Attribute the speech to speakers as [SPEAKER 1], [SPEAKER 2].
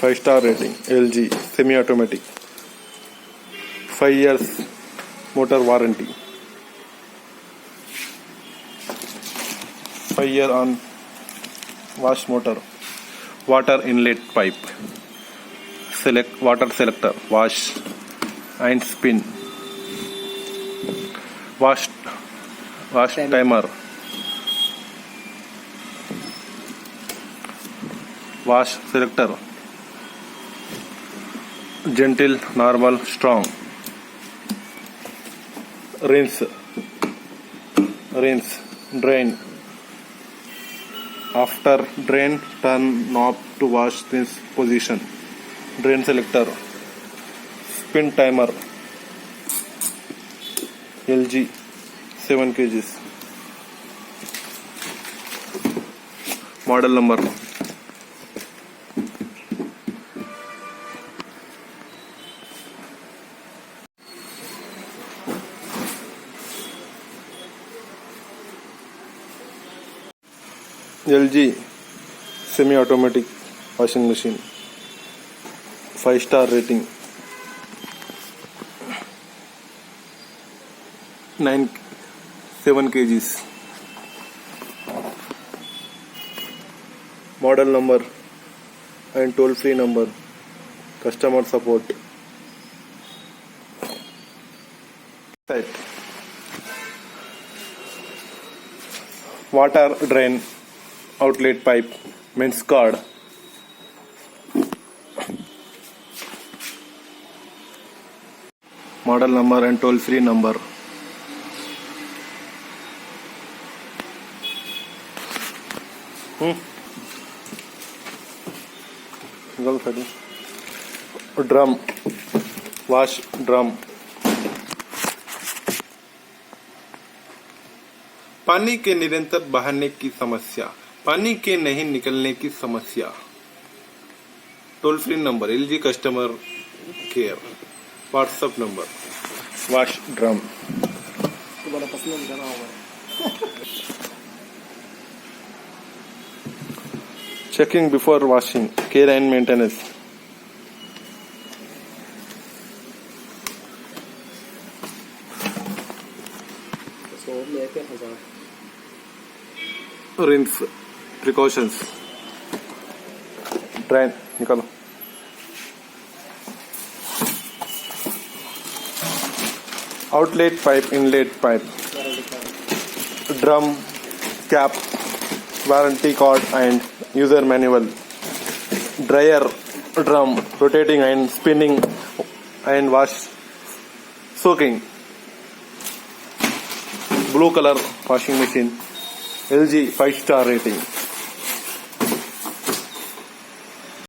[SPEAKER 1] 5-star rating. LG semi-automatic. 5 years motor warranty. 5 year on wash motor. Water inlet pipe. Select water selector. Wash and spin. Wash timer. Wash selector. Gentle, normal, strong. Rinse, drain. After drain, turn knob to wash this position. Drain selector. Spin timer. LG 7 kgs. Model number. LG semi-automatic washing machine. 5-star rating. 7 kgs. Model number and toll-free number. Customer support. Right. Water drain. Outlet pipe, mains cord. Model number and toll free number. Drum, wash drum. पानी के निरंतर बहाने की समस्या, पानी के नहीं निकलने की समस्या. Toll free number LG customer care. WhatsApp number. Wash drum.
[SPEAKER 2] बड़ा पसंद करना होगा.
[SPEAKER 1] Checking before washing. Care and maintenance. Rinse. Precautions. Drain. निकालो. Outlet pipe, inlet pipe. Drum, cap, warranty card and user manual. Dryer, drum, rotating and spinning and wash, soaking. Blue color washing machine. LG 5-star rating.